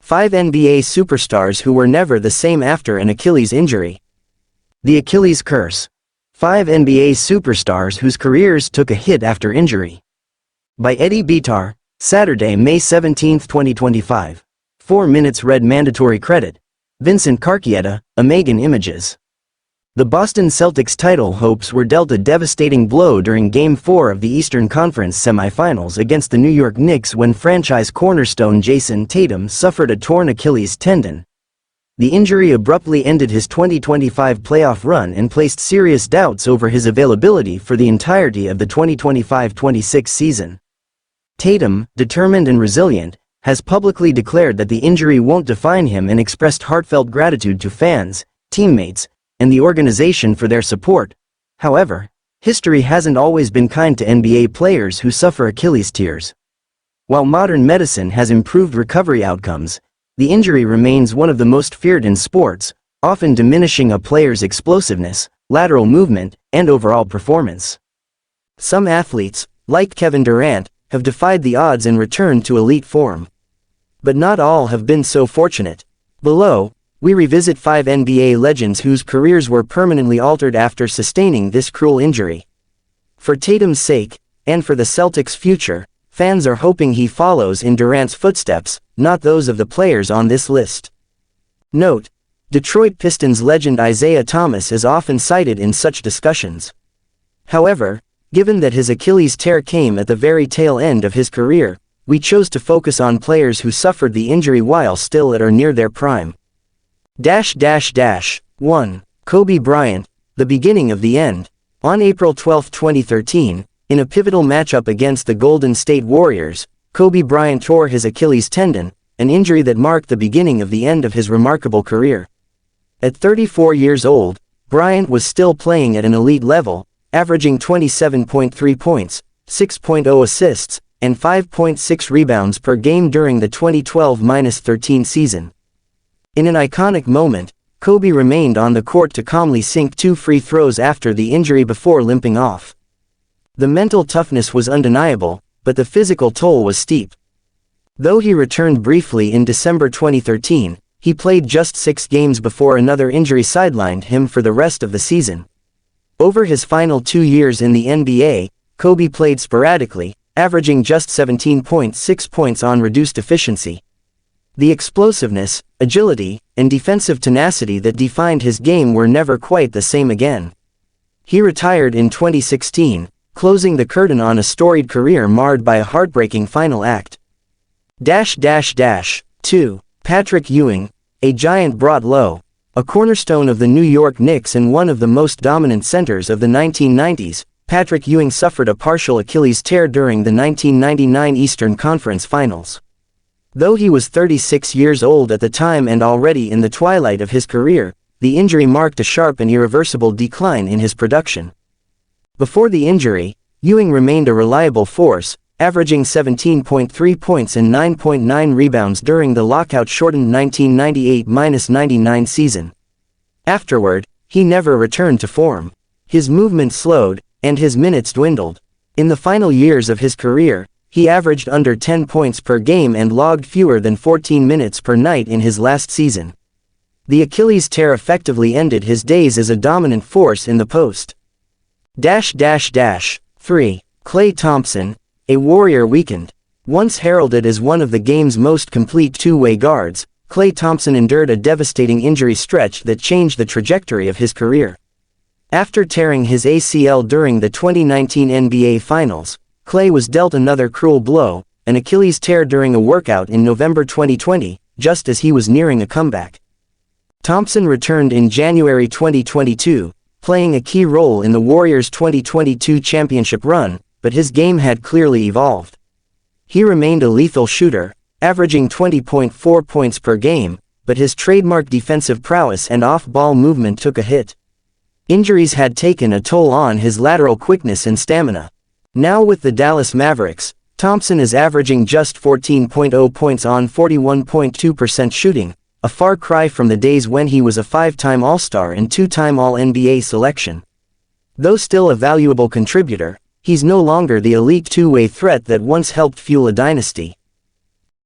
5 NBA superstars who were never the same after an Achilles injury. The Achilles curse. 5 NBA superstars whose careers took a hit after injury. By Eddie Bitar, Saturday, May 17, 2025. 4 minutes read mandatory credit. Vincent Carchietta, Amagan Images. The Boston Celtics title hopes were dealt a devastating blow during Game 4 of the Eastern Conference semifinals against the New York Knicks when franchise cornerstone Jason Tatum suffered a torn Achilles tendon. The injury abruptly ended his 2025 playoff run and placed serious doubts over his availability for the entirety of the 2025-26 season. Tatum, determined and resilient, has publicly declared that the injury won't define him and expressed heartfelt gratitude to fans, teammates, and the organization for their support. However, history hasn't always been kind to NBA players who suffer Achilles tears. While modern medicine has improved recovery outcomes, the injury remains one of the most feared in sports, often diminishing a player's explosiveness, lateral movement, and overall performance. Some athletes, like Kevin Durant, have defied the odds and returned to elite form. But not all have been so fortunate. Below, we revisit 5 NBA legends whose careers were permanently altered after sustaining this cruel injury. For Tatum's sake, and for the Celtics' future, fans are hoping he follows in Durant's footsteps, not those of the players on this list. Note: Detroit Pistons legend Isaiah Thomas is often cited in such discussions. However, given that his Achilles tear came at the very tail end of his career, we chose to focus on players who suffered the injury while still at or near their prime. 1. Kobe Bryant, the beginning of the end. On April 12, 2013, in a pivotal matchup against the Golden State Warriors, Kobe Bryant tore his Achilles tendon, an injury that marked the beginning of the end of his remarkable career. At 34 years old, Bryant was still playing at an elite level, averaging 27.3 points, 6.0 assists, and 5.6 rebounds per game during the 2012-13 season. In an iconic moment, Kobe remained on the court to calmly sink 2 free throws after the injury before limping off. The mental toughness was undeniable, but the physical toll was steep. Though he returned briefly in December 2013, he played just 6 games before another injury sidelined him for the rest of the season. Over his final 2 years in the NBA, Kobe played sporadically, averaging just 17.6 points on reduced efficiency. The explosiveness, agility, and defensive tenacity that defined his game were never quite the same again. He retired in 2016, closing the curtain on a storied career marred by a heartbreaking final act. 2. Patrick Ewing, a giant brought low. A cornerstone of the New York Knicks and one of the most dominant centers of the 1990s, Patrick Ewing suffered a partial Achilles tear during the 1999 Eastern Conference Finals. Though he was 36 years old at the time and already in the twilight of his career, the injury marked a sharp and irreversible decline in his production. Before the injury, Ewing remained a reliable force, averaging 17.3 points and 9.9 rebounds during the lockout-shortened 1998-99 season. Afterward, he never returned to form. His movement slowed, and his minutes dwindled. In the final years of his career, he averaged under 10 points per game and logged fewer than 14 minutes per night in his last season. The Achilles tear effectively ended his days as a dominant force in the post. 3. Klay Thompson, a Warrior weakened. Once heralded as one of the game's most complete two-way guards, Klay Thompson endured a devastating injury stretch that changed the trajectory of his career. After tearing his ACL during the 2019 NBA Finals, Klay was dealt another cruel blow, an Achilles tear during a workout in November 2020, just as he was nearing a comeback. Thompson returned in January 2022, playing a key role in the Warriors' 2022 championship run, but his game had clearly evolved. He remained a lethal shooter, averaging 20.4 points per game, but his trademark defensive prowess and off-ball movement took a hit. Injuries had taken a toll on his lateral quickness and stamina. Now with the Dallas Mavericks, Thompson is averaging just 14.0 points on 41.2% shooting, a far cry from the days when he was a 5-time All-Star and 2-time All-NBA selection. Though still a valuable contributor, he's no longer the elite two-way threat that once helped fuel a dynasty.